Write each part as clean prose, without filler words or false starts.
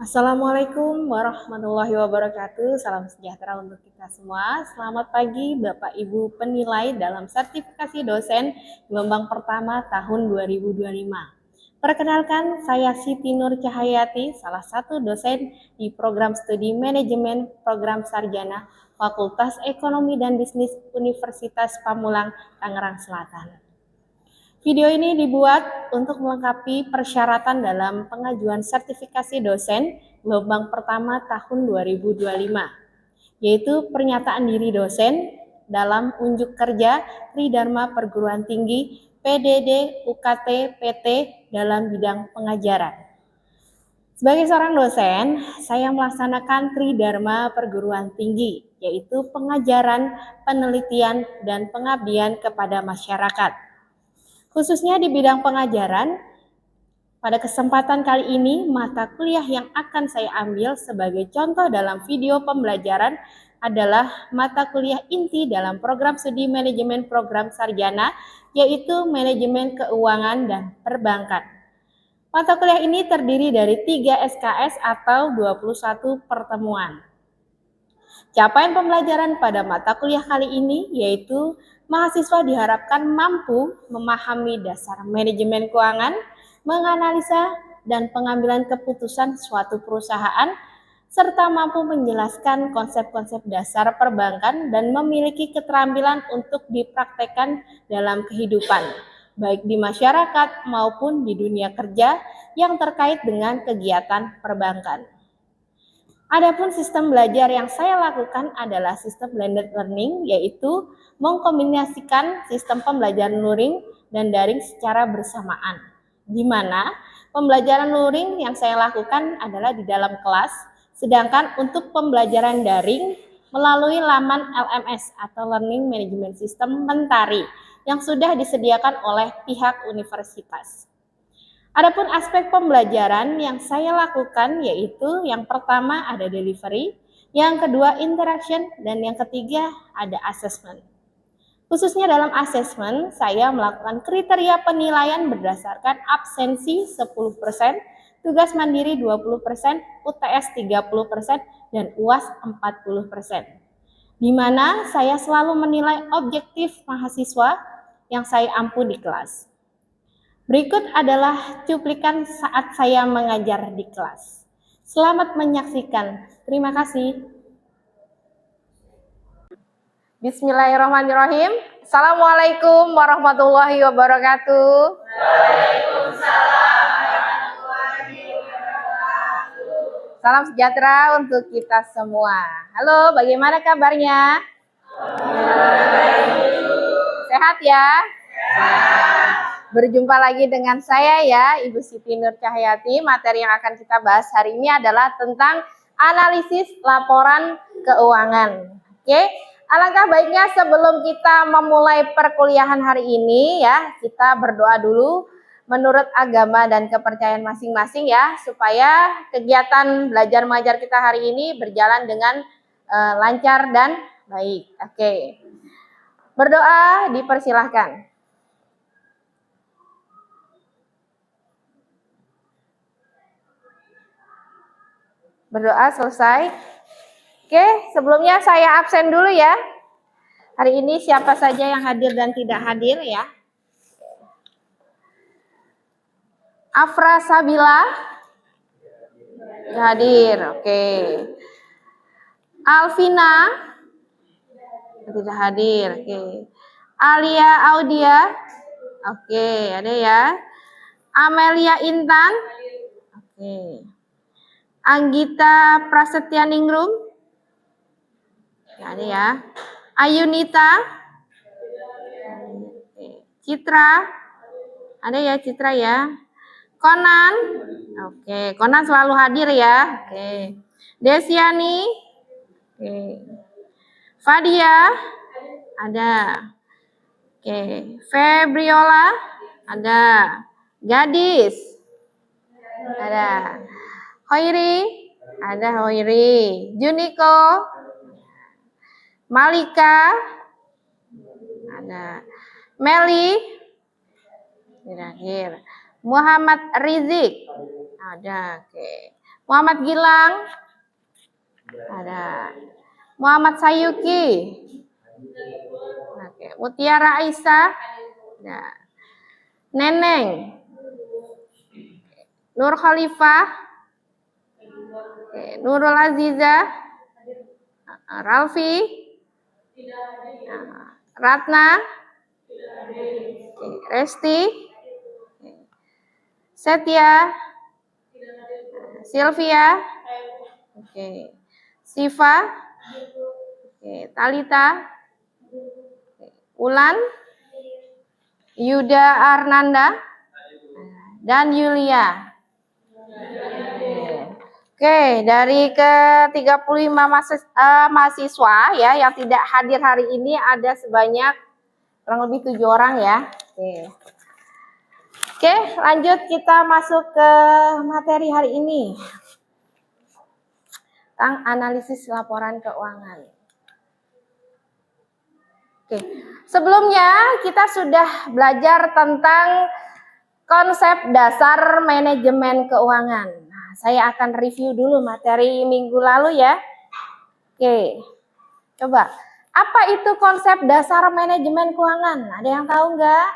Assalamualaikum warahmatullahi wabarakatuh. Salam sejahtera untuk kita semua. Selamat pagi Bapak Ibu penilai dalam sertifikasi dosen gelombang pertama tahun 2025. Perkenalkan, saya Siti Nur Cahayati, salah satu dosen di program studi manajemen program sarjana Fakultas Ekonomi dan Bisnis Universitas Pamulang, Tangerang Selatan. Video ini dibuat untuk melengkapi persyaratan dalam pengajuan sertifikasi dosen gelombang pertama tahun 2025, yaitu pernyataan diri dosen dalam unjuk kerja Tridharma Perguruan Tinggi PDD UKT PT dalam bidang pengajaran. Sebagai seorang dosen, saya melaksanakan Tridharma Perguruan Tinggi, yaitu pengajaran, penelitian, dan pengabdian kepada masyarakat. Khususnya di bidang pengajaran, pada kesempatan kali ini mata kuliah yang akan saya ambil sebagai contoh dalam video pembelajaran adalah mata kuliah inti dalam program studi manajemen program sarjana, yaitu manajemen keuangan dan perbankan. Mata kuliah ini terdiri dari 3 SKS atau 21 pertemuan. Capaian pembelajaran pada mata kuliah kali ini yaitu mahasiswa diharapkan mampu memahami dasar manajemen keuangan, menganalisa dan pengambilan keputusan suatu perusahaan, serta mampu menjelaskan konsep-konsep dasar perbankan dan memiliki keterampilan untuk dipraktekkan dalam kehidupan, baik di masyarakat maupun di dunia kerja yang terkait dengan kegiatan perbankan. Adapun sistem belajar yang saya lakukan adalah sistem blended learning, yaitu mengkombinasikan sistem pembelajaran luring dan daring secara bersamaan, di mana pembelajaran luring yang saya lakukan adalah di dalam kelas, sedangkan untuk pembelajaran daring melalui laman LMS atau Learning Management System Mentari yang sudah disediakan oleh pihak universitas. Adapun aspek pembelajaran yang saya lakukan yaitu yang pertama ada delivery, yang kedua interaction, dan yang ketiga ada assessment. Khususnya dalam assessment, saya melakukan kriteria penilaian berdasarkan absensi 10%, tugas mandiri 20%, UTS 30%, dan UAS 40%. Di mana saya selalu menilai objektif mahasiswa yang saya ampu di kelas. Berikut adalah cuplikan saat saya mengajar di kelas. Selamat menyaksikan. Terima kasih. Bismillahirrahmanirrahim. Assalamualaikum warahmatullahi wabarakatuh. Waalaikumsalam warahmatullahi wabarakatuh. Salam sejahtera untuk kita semua. Halo, bagaimana kabarnya? Sehat ya? Sehat. Berjumpa lagi dengan saya ya, Ibu Siti Nur Cahayati. Materi yang akan kita bahas hari ini adalah tentang analisis laporan keuangan. Oke, alangkah baiknya sebelum kita memulai perkuliahan hari ini ya, kita berdoa dulu menurut agama dan kepercayaan masing-masing ya, supaya kegiatan belajar mengajar kita hari ini berjalan dengan lancar dan baik. Oke, berdoa dipersilahkan. Berdoa selesai. Oke, sebelumnya saya absen dulu ya. Hari ini siapa saja yang hadir dan tidak hadir ya. Afra Sabila hadir, oke. Alvina tidak hadir, oke. Alia Audia, oke, ada ya. Amelia Intan, oke. Anggita Prasetyaningrum, ada ya. Ayunita, Citra, ada ya Citra ya. Konan, oke, Konan selalu hadir ya. Oke. Desiani, oke. Fadia, ada. Oke. Febriola, ada. Gadis, ada. Hoiri, ada Hoiri. Juniko, Malika, ada. Meli, terakhir. Muhammad Rizik, ada. Oke. Muhammad Gilang. Ada. Muhammad Sayuki. Oke. Mutiara Aisyah. Nah. Neneng. Nur Khalifah. Oke. Nurul Aziza. Ralfi. Ratna. Oke. Resti. Setia. Sylvia. Oke. Siva. Oke. Talita. Ulan. Yuda Arnanda. Dan Yulia. Oke, dari ke-35 mahasiswa ya yang tidak hadir hari ini ada sebanyak kurang lebih 7 orang ya. Oke, lanjut kita masuk ke materi hari ini. Tentang analisis laporan keuangan. Oke, sebelumnya kita sudah belajar tentang konsep dasar manajemen keuangan. Nah, saya akan review dulu materi minggu lalu ya. Oke, coba. Apa itu konsep dasar manajemen keuangan? Ada yang tahu nggak?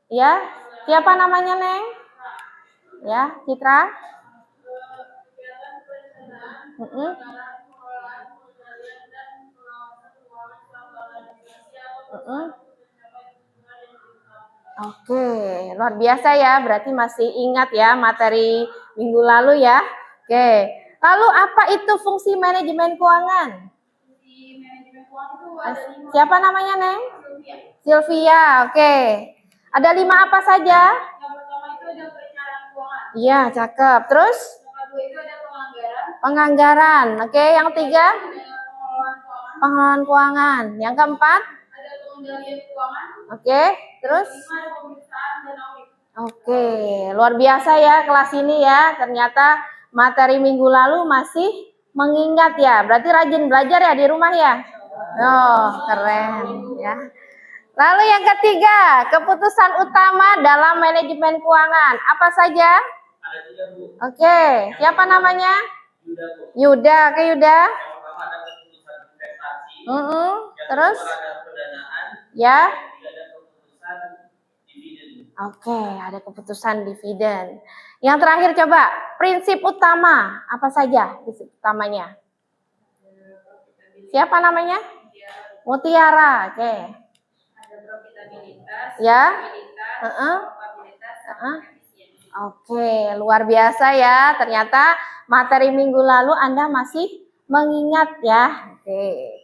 Ya, siapa namanya, Neng? Ya, Citra. Oke, luar biasa ya. Berarti masih ingat ya materi minggu lalu ya. Oke, lalu apa itu fungsi manajemen keuangan? Siapa namanya, Neng? Sylvia. Oke. Ada 5 apa saja? Yang pertama itu ada perencanaan keuangan. Iya, cakep. Terus? Yang kedua itu ada penganggaran. Penganggaran. Oke, yang 3? Pengelolaan keuangan. Yang keempat? Ada pengendalian keuangan. Oke, terus? Oke, luar biasa ya kelas ini ya. Ternyata materi minggu lalu masih mengingat ya. Berarti rajin belajar ya di rumah ya. Oh, keren ya. Lalu yang ketiga, keputusan utama dalam manajemen keuangan. Apa saja? Ada 3, Bu. Oke, siapa namanya? Yuda, Bu. Yuda, ke Yuda. Yang pertama ada keputusan investasi. Terus? Ada pendanaan. Ya. Ada keputusan dividen. Oke, ada keputusan dividen. Yang terakhir coba, prinsip utama. Apa saja prinsip utamanya? Siapa namanya? Mutiara. Oke. Ada profitabilitas, ya. Oke, luar biasa ya. Ternyata materi minggu lalu Anda masih mengingat ya. Oke.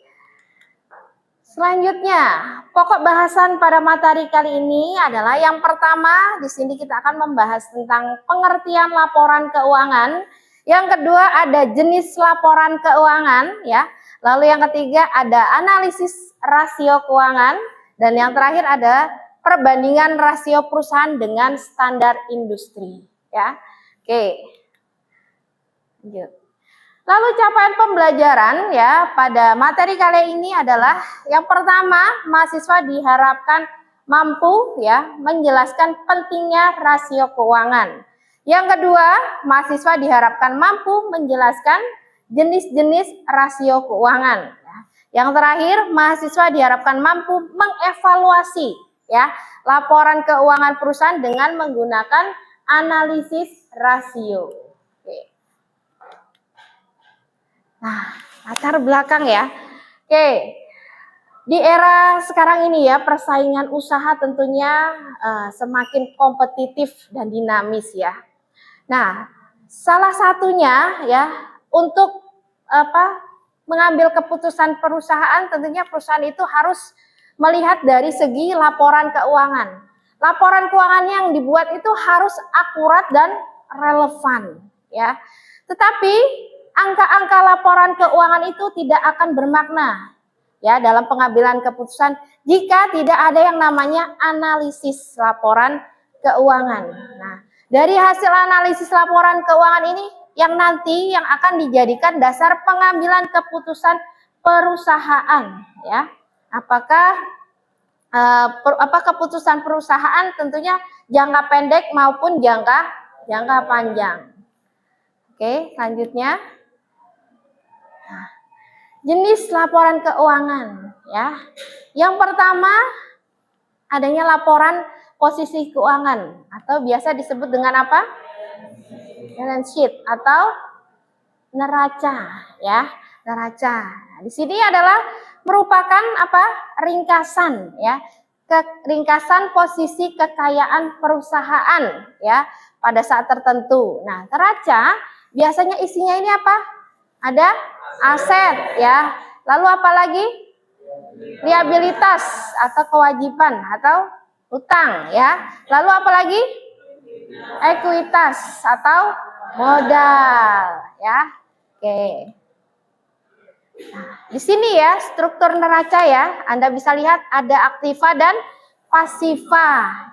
Selanjutnya, pokok bahasan pada materi kali ini adalah yang pertama, di sini kita akan membahas tentang pengertian laporan keuangan. Yang kedua ada jenis laporan keuangan ya. Lalu yang ketiga ada analisis rasio keuangan dan yang terakhir ada perbandingan rasio perusahaan dengan standar industri ya. Oke. Lanjut. Lalu capaian pembelajaran ya pada materi kali ini adalah yang pertama, mahasiswa diharapkan mampu ya menjelaskan pentingnya rasio keuangan. Yang kedua, mahasiswa diharapkan mampu menjelaskan jenis-jenis rasio keuangan. Ya. Yang terakhir, mahasiswa diharapkan mampu mengevaluasi ya laporan keuangan perusahaan dengan menggunakan analisis rasio. Nah, latar belakang ya. Oke, di era sekarang ini ya persaingan usaha tentunya semakin kompetitif dan dinamis ya. Nah, salah satunya ya untuk mengambil keputusan perusahaan tentunya perusahaan itu harus melihat dari segi laporan keuangan. Laporan keuangan yang dibuat itu harus akurat dan relevan ya. Tetapi angka-angka laporan keuangan itu tidak akan bermakna ya dalam pengambilan keputusan jika tidak ada yang namanya analisis laporan keuangan. Nah, dari hasil analisis laporan keuangan ini yang nanti yang akan dijadikan dasar pengambilan keputusan perusahaan ya. Apakah keputusan perusahaan tentunya jangka pendek maupun jangka panjang. Oke, selanjutnya jenis laporan keuangan ya. Yang pertama adanya laporan posisi keuangan atau biasa disebut dengan apa? Balance sheet atau neraca ya, neraca. Nah, di sini adalah merupakan apa? Ringkasan ya. Ringkasan posisi kekayaan perusahaan ya pada saat tertentu. Nah, neraca biasanya isinya ini apa? Ada aset ya. Lalu apa lagi? Liabilitas atau kewajiban atau utang ya. Lalu apa lagi? Ekuitas atau modal ya. Oke. Nah, di sini ya struktur neraca ya. Anda bisa lihat ada aktiva dan pasiva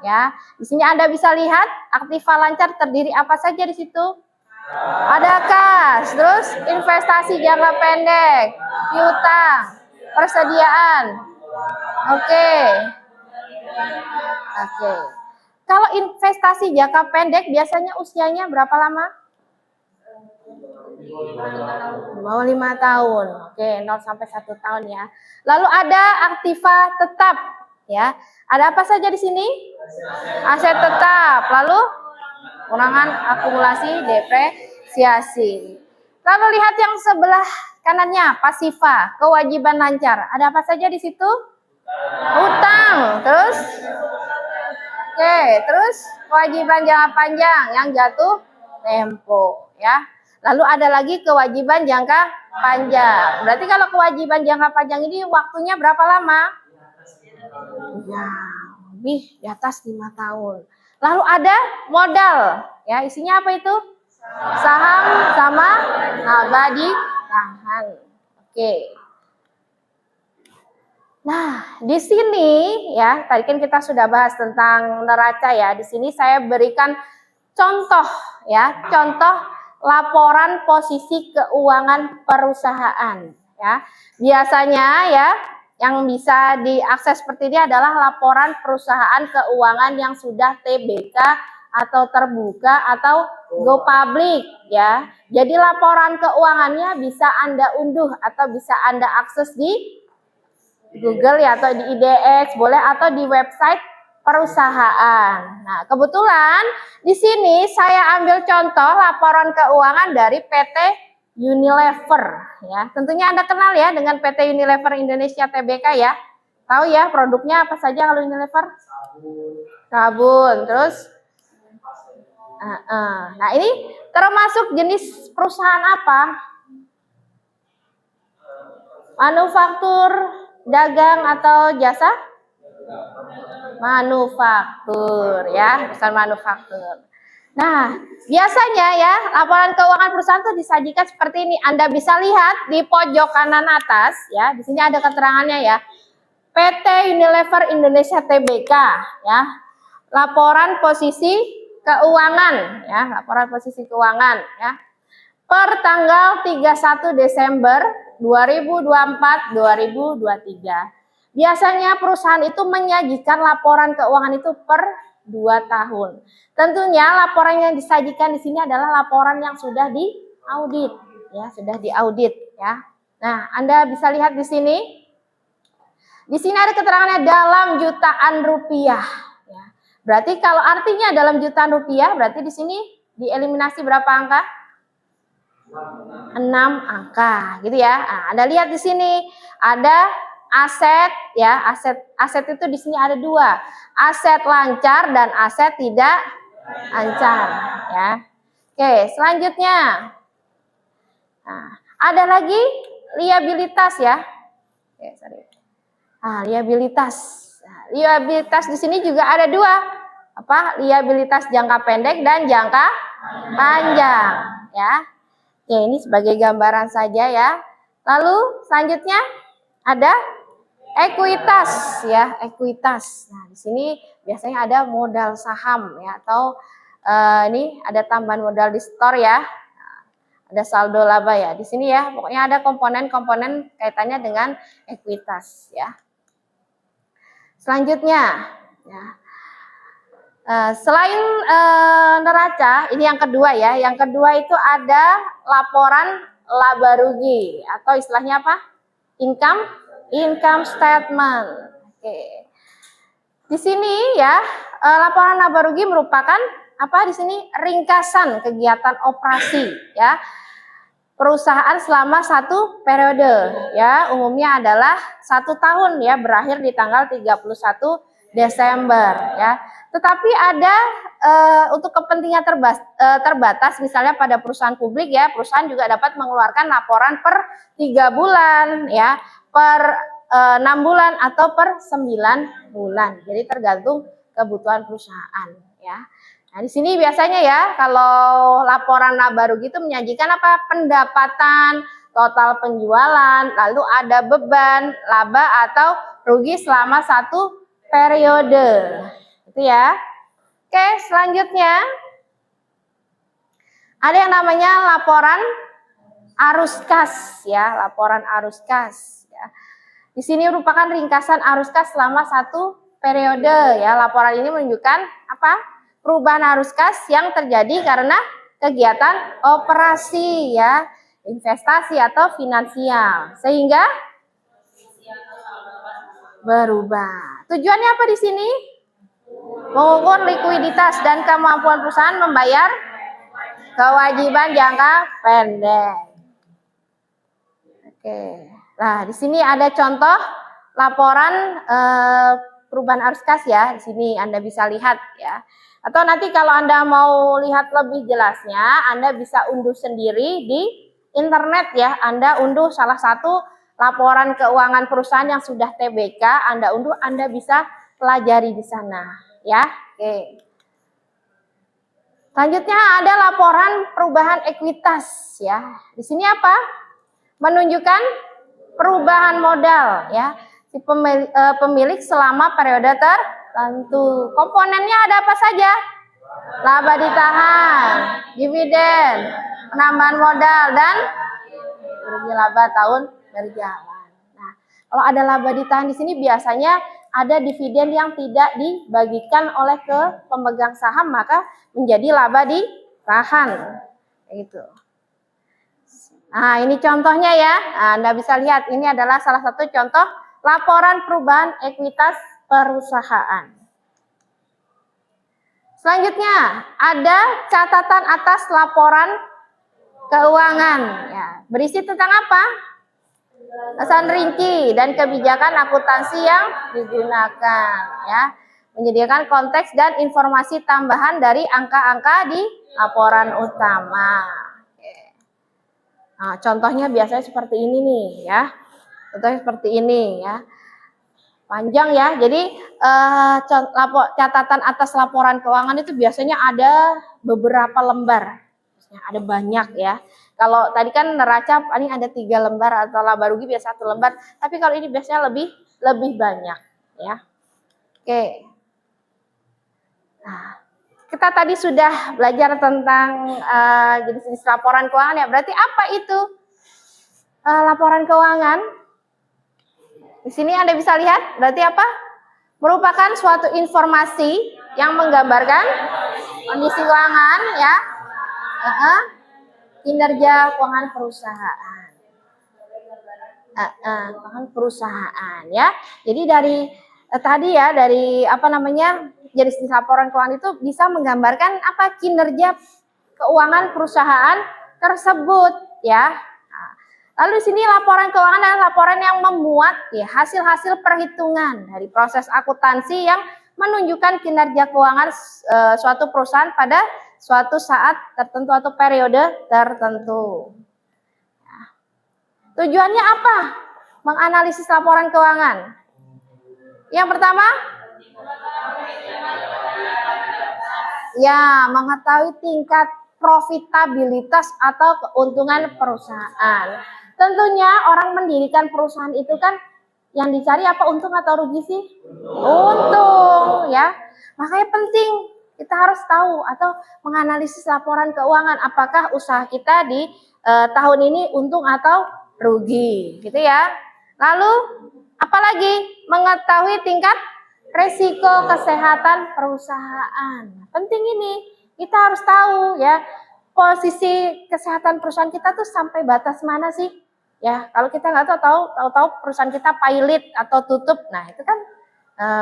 ya. Di sini Anda bisa lihat aktiva lancar terdiri apa saja di situ? Ada kas, terus investasi jangka pendek, piutang, persediaan. Oke. Oke. Kalau investasi jangka pendek biasanya usianya berapa lama? Bawah 5 tahun. Oke, 0 sampai 1 tahun ya. Lalu ada aktiva tetap ya. Ada apa saja di sini? Aset tetap. Lalu kurangan akumulasi depresiasi. Lalu lihat yang sebelah kanannya, pasiva, kewajiban lancar. Ada apa saja di situ? Utang. Terus oke, terus kewajiban jangka panjang yang jatuh tempo ya. Lalu ada lagi kewajiban jangka panjang. Berarti kalau kewajiban jangka panjang ini waktunya berapa lama? Ya, lebih di atas 5 tahun. Lalu ada modal. Ya, isinya apa itu? Saham sama abadi-tahan. Oke. Nah, di sini ya, tadi kan kita sudah bahas tentang neraca ya. Di sini saya berikan contoh ya, contoh laporan posisi keuangan perusahaan ya. Biasanya ya yang bisa diakses seperti ini adalah laporan perusahaan keuangan yang sudah TBK atau terbuka atau go public ya. Jadi laporan keuangannya bisa Anda unduh atau bisa Anda akses di Google ya atau di IDX boleh atau di website perusahaan. Nah, kebetulan di sini saya ambil contoh laporan keuangan dari PT Unilever ya. Tentunya Anda kenal ya dengan PT Unilever Indonesia Tbk ya. Tahu ya produknya apa saja kalau Unilever? Sabun. Terus nah, ini termasuk jenis perusahaan apa? Manufaktur, dagang atau jasa? Manufaktur ya, perusahaan manufaktur. Nah, biasanya ya laporan keuangan perusahaan itu disajikan seperti ini. Anda bisa lihat di pojok kanan atas ya, di sini ada keterangannya ya. PT Unilever Indonesia Tbk ya. Laporan posisi keuangan ya, laporan posisi keuangan ya. Per tanggal 31 Desember 2024-2023. Biasanya perusahaan itu menyajikan laporan keuangan itu per 2 tahun. Tentunya laporan yang disajikan di sini adalah laporan yang sudah diaudit ya, sudah diaudit ya. Nah, Anda bisa lihat di sini. Di sini ada keterangannya dalam jutaan rupiah ya. Berarti kalau artinya dalam jutaan rupiah, berarti di sini dieliminasi berapa angka? 6 angka gitu ya. Nah, Anda lihat di sini ada aset ya, aset itu di sini ada 2. Aset lancar dan aset tidak lancar ya. Oke, selanjutnya. Nah, ada lagi liabilitas ya. Oke, sorry. Nah, liabilitas. Nah, liabilitas di sini juga ada 2. Apa? Liabilitas jangka pendek dan jangka panjang ya. Oke, ini sebagai gambaran saja ya. Lalu selanjutnya ada ekuitas ya, ekuitas. Nah, di sini biasanya ada modal saham ya atau ini ada tambahan modal di store ya. Nah, ada saldo laba ya. Di sini ya, pokoknya ada komponen-komponen kaitannya dengan ekuitas ya. Selanjutnya, ya. Selain neraca, ini yang kedua ya. Yang kedua itu ada laporan laba rugi atau istilahnya apa? Income statement. Oke. Di sini ya, laporan laba rugi merupakan apa di sini? Ringkasan kegiatan operasi ya. Perusahaan selama satu periode ya, umumnya adalah 1 tahun ya, berakhir di tanggal 31 Desember ya. Tetapi ada untuk kepentingan terbatas, misalnya pada perusahaan publik ya, perusahaan juga dapat mengeluarkan laporan per 3 bulan ya, per 6 bulan atau per 9 bulan. Jadi tergantung kebutuhan perusahaan ya. Nah, di sini biasanya ya, kalau laporan laba rugi itu menyajikan apa? Pendapatan, total penjualan, lalu ada beban, laba atau rugi selama satu periode. Itu ya. Oke, selanjutnya ada yang namanya laporan arus kas ya, laporan arus kas ya. Di sini merupakan ringkasan arus kas selama satu periode ya. Laporan ini menunjukkan apa? Perubahan arus kas yang terjadi karena kegiatan operasi ya, investasi atau finansial, sehingga berubah. Tujuannya apa di sini? Mengukur likuiditas dan kemampuan perusahaan membayar kewajiban jangka pendek. Oke. Nah, di sini ada contoh laporan perubahan arus kas ya. Di sini Anda bisa lihat ya. Atau nanti kalau Anda mau lihat lebih jelasnya, Anda bisa unduh sendiri di internet ya. Anda unduh salah satu laporan keuangan perusahaan yang sudah TBK, Anda unduh, Anda bisa pelajari di sana ya. Oke. Selanjutnya ada laporan perubahan ekuitas ya. Di sini apa? Menunjukkan perubahan modal ya. Si pemilik selama periode tertentu. Komponennya ada apa saja? Laba ditahan, dividen, penambahan modal, dan rugi laba tahun berjalan. Nah, kalau ada laba ditahan di sini biasanya ada dividen yang tidak dibagikan oleh ke pemegang saham, maka menjadi laba ditahan. Gitu. Nah, ini contohnya ya. Nah, Anda bisa lihat, ini adalah salah satu contoh laporan perubahan ekuitas perusahaan. Selanjutnya, ada catatan atas laporan keuangan. Ya, berisi tentang apa? Pesan rinci dan kebijakan akuntansi yang digunakan. Ya, menyediakan konteks dan informasi tambahan dari angka-angka di laporan utama. Nah, contohnya biasanya seperti ini nih ya. Contohnya seperti ini ya. Panjang ya. Jadi catatan atas laporan keuangan itu biasanya ada beberapa lembar. Ada banyak ya. Kalau tadi kan neraca paling ada 3 lembar atau laba rugi biasa 1 lembar, tapi kalau ini biasanya lebih banyak ya. Oke. Nah, kita tadi sudah belajar tentang jenis-jenis laporan keuangan ya. Berarti apa itu laporan keuangan? Di sini Anda bisa lihat, berarti apa? Merupakan suatu informasi yang menggambarkan kondisi keuangan ya, kinerja keuangan perusahaan, keuangan perusahaan ya. Jadi dari tadi ya, dari apa namanya, jenis laporan keuangan itu bisa menggambarkan apa kinerja keuangan perusahaan tersebut ya. Lalu di sini laporan keuangan adalah laporan yang memuat ya hasil-hasil perhitungan dari proses akuntansi yang menunjukkan kinerja keuangan suatu perusahaan pada suatu saat tertentu atau periode tertentu. Ya. Tujuannya apa? Menganalisis laporan keuangan. Yang pertama, ya mengetahui tingkat profitabilitas atau keuntungan perusahaan. Tentunya orang mendirikan perusahaan itu kan yang dicari apa, untung atau rugi sih? Untung ya. Makanya penting kita harus tahu atau menganalisis laporan keuangan apakah usaha kita di tahun ini untung atau rugi, gitu ya. Lalu apalagi mengetahui tingkat Resiko kesehatan perusahaan. Penting ini, kita harus tahu ya, posisi kesehatan perusahaan kita tuh sampai batas mana sih? Ya, kalau kita nggak tahu perusahaan kita pilot atau tutup, nah itu kan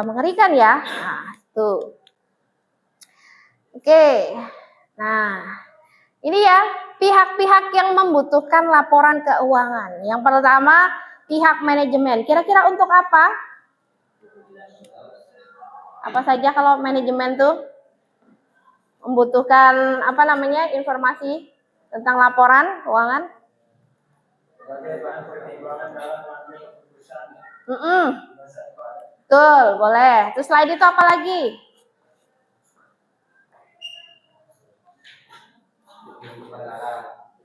mengerikan ya. Nah, tuh. Oke. Nah, ini ya, pihak-pihak yang membutuhkan laporan keuangan. Yang pertama, pihak manajemen. Kira-kira untuk apa? Apa saja kalau manajemen tuh membutuhkan apa namanya informasi tentang laporan keuangan? Betul, boleh. Terus slide itu apa lagi?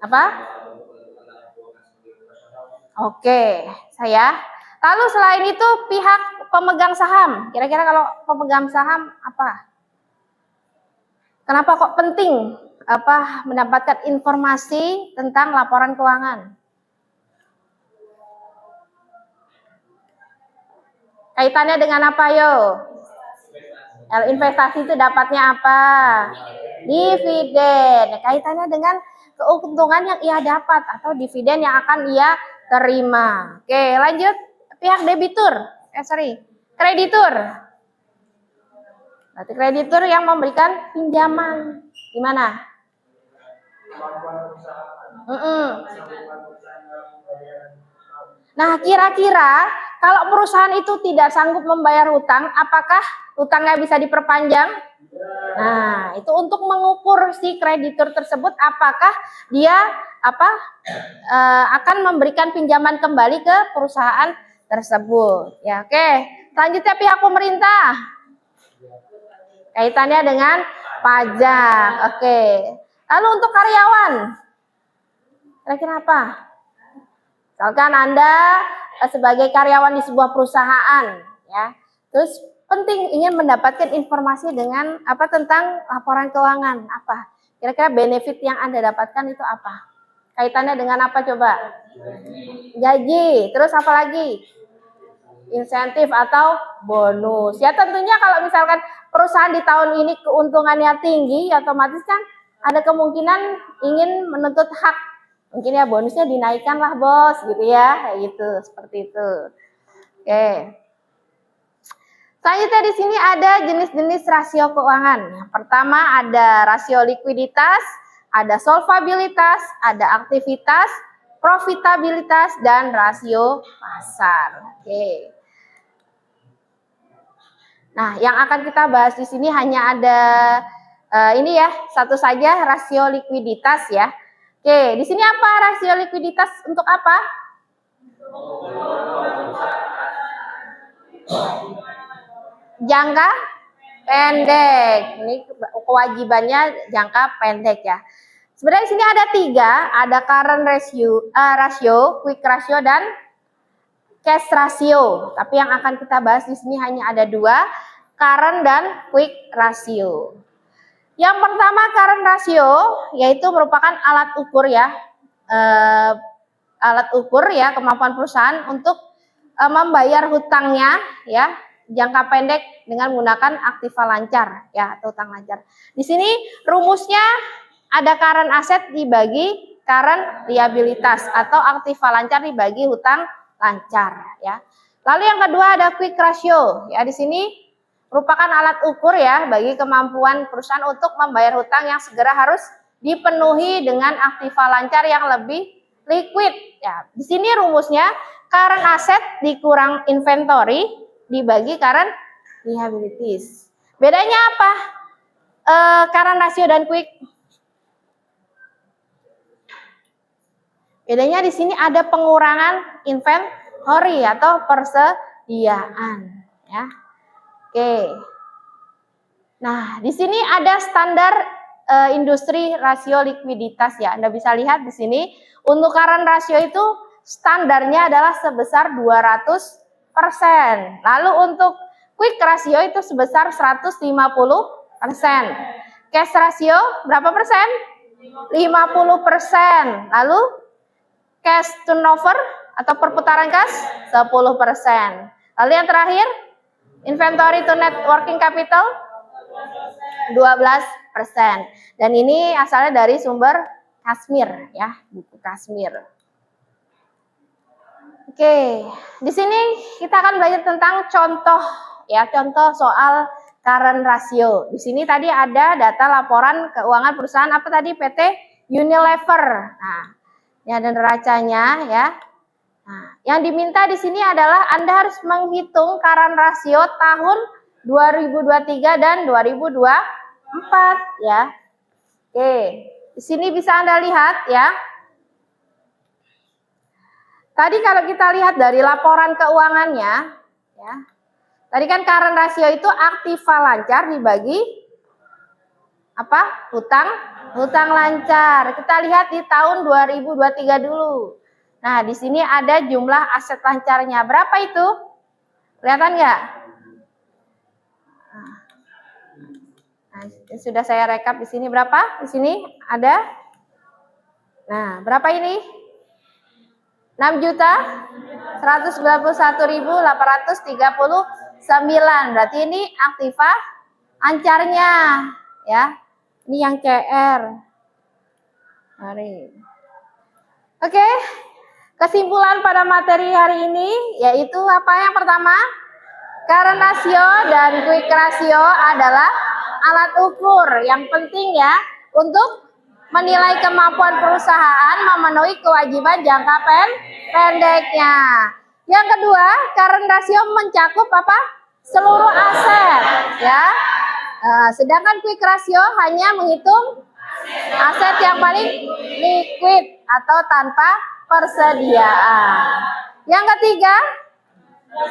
Apa? Oke, saya. Lalu selain itu pihak pemegang saham. Kira-kira kalau pemegang saham apa? Kenapa kok penting mendapatkan informasi tentang laporan keuangan? Kaitannya dengan apa yo? Investasi itu dapatnya apa? Dividen. Kaitannya dengan keuntungan yang ia dapat atau dividen yang akan ia terima. Oke, lanjut. Pihak debitur. Kreditur. Berarti kreditur yang memberikan pinjaman. Gimana? Nah, kira-kira kalau perusahaan itu tidak sanggup membayar hutang, apakah hutangnya bisa diperpanjang? Nah, itu untuk mengukur si kreditur tersebut apakah dia akan memberikan pinjaman kembali ke perusahaan tersebut. Ya, oke. Selanjutnya pihak pemerintah. Kaitannya dengan pajak. Oke. Lalu untuk karyawan. Kira-kira apa? Misalkan Anda sebagai karyawan di sebuah perusahaan, ya. Terus penting ingin mendapatkan informasi dengan tentang laporan keuangan, apa? Kira-kira benefit yang Anda dapatkan itu apa? Kaitannya dengan apa coba? Gaji. Terus apa lagi? Insentif atau bonus. Ya tentunya kalau misalkan perusahaan di tahun ini keuntungannya tinggi, otomatis kan ada kemungkinan ingin menuntut hak. Mungkin ya bonusnya dinaikkan lah bos, gitu ya, kayak gitu, seperti itu. Oke. Selanjutnya di sini ada jenis-jenis rasio keuangan. Yang pertama ada rasio likuiditas, ada solvabilitas, ada aktivitas, profitabilitas, dan rasio pasar. Oke. Nah, yang akan kita bahas di sini hanya ada ini ya, satu saja rasio likuiditas ya. Oke, di sini apa rasio likuiditas untuk apa? Jangka pendek. Ini kewajibannya jangka pendek ya. Sebenarnya di sini ada 3, ada current ratio, quick ratio, dan cash ratio. Tapi yang akan kita bahas di sini hanya ada 2, current dan quick ratio. Yang pertama current ratio, yaitu merupakan alat ukur ya, kemampuan perusahaan untuk membayar hutangnya ya jangka pendek dengan menggunakan aktiva lancar ya atau utang lancar. Di sini rumusnya ada current asset dibagi current liabilitas atau aktiva lancar dibagi hutang lancar ya. Lalu yang kedua ada quick ratio ya, di sini merupakan alat ukur ya bagi kemampuan perusahaan untuk membayar hutang yang segera harus dipenuhi dengan aktiva lancar yang lebih liquid ya. Di sini rumusnya current asset dikurang inventory dibagi current liabilities. Bedanya apa? Current ratio dan quick. Bedanya di sini ada pengurangan inventory atau persediaan ya. Oke. Nah, di sini ada standar industri rasio likuiditas ya. Anda bisa lihat di sini untuk current ratio itu standarnya adalah sebesar 200%. Lalu untuk quick ratio itu sebesar 150%. Cash ratio berapa persen? 50%. Lalu cash turnover atau perputaran kas 10%. Lalu yang terakhir Inventory to net working capital 12%. Dan ini asalnya dari sumber Kashmir ya, buku Kashmir. Oke, di sini kita akan belajar tentang contoh ya, contoh soal current ratio. Di sini tadi ada data laporan keuangan perusahaan apa tadi, PT Unilever. Nah, ini ada neracanya ya. Nah, yang diminta di sini adalah Anda harus menghitung current ratio tahun 2023 dan 2024 ya. Oke, di sini bisa Anda lihat ya. Tadi kalau kita lihat dari laporan keuangannya ya. Tadi kan current ratio itu aktiva lancar dibagi apa? Hutang lancar. Kita lihat di tahun 2023 dulu. Nah, di sini ada jumlah aset lancarnya. Berapa itu? Kelihatan nggak? Nah, sudah saya rekap di sini berapa? Di sini ada. Nah, berapa ini? 6.191.839. Berarti ini aktiva lancarnya ya. Ini yang CR. Mari. Oke. Kesimpulan pada materi hari ini yaitu apa yang pertama? Current ratio dan quick ratio adalah alat ukur yang penting ya untuk menilai kemampuan perusahaan memenuhi kewajiban jangka pendeknya. Yang kedua, current ratio mencakup apa? Seluruh aset ya. Sedangkan quick ratio hanya menghitung aset yang paling liquid atau tanpa persediaan. Yang ketiga,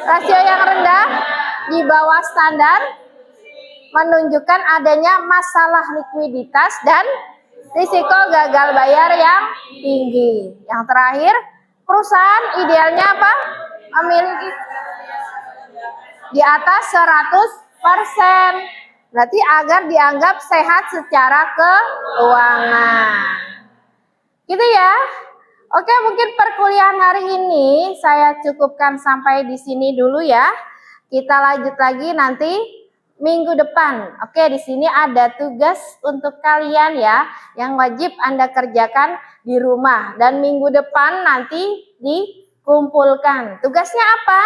rasio yang rendah di bawah standar menunjukkan adanya masalah likuiditas dan risiko gagal bayar yang tinggi. Yang terakhir, perusahaan idealnya apa? Memiliki di atas 100%. Berarti agar dianggap sehat secara keuangan. Gitu ya. Oke, mungkin perkuliahan hari ini saya cukupkan sampai di sini dulu ya. Kita lanjut lagi nanti minggu depan. Oke, di sini ada tugas untuk kalian ya, yang wajib Anda kerjakan di rumah. Dan minggu depan nanti dikumpulkan. Tugasnya apa?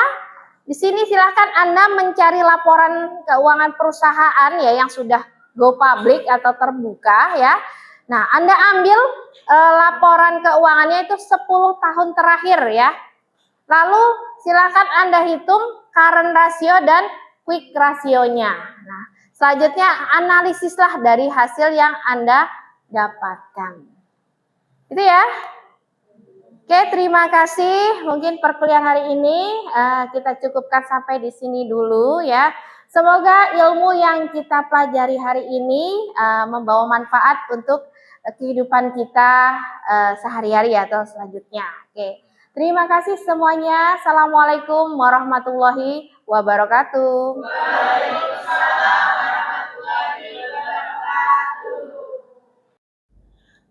Di sini silahkan Anda mencari laporan keuangan perusahaan ya, yang sudah go public atau terbuka ya. Nah, Anda ambil laporan keuangannya itu 10 tahun terakhir ya. Lalu silahkan Anda hitung current ratio dan quick rasionya. Nah, selanjutnya analisislah dari hasil yang Anda dapatkan. Itu ya. Oke, terima kasih. Mungkin perkuliahan hari ini kita cukupkan sampai di sini dulu ya. Semoga ilmu yang kita pelajari hari ini membawa manfaat untuk kehidupan kita sehari-hari atau selanjutnya. Oke. Terima kasih semuanya. Assalamualaikum warahmatullahi wabarakatuh.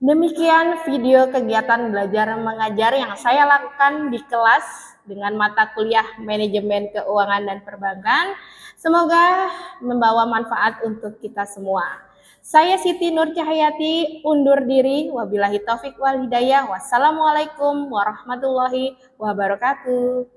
Demikian video kegiatan belajar mengajar yang saya lakukan di kelas dengan mata kuliah Manajemen Keuangan dan Perbankan. Semoga membawa manfaat untuk kita semua. Saya Siti Nur Cahyati undur diri. Wabillahi taufik wal hidayah. Wassalamualaikum warahmatullahi wabarakatuh.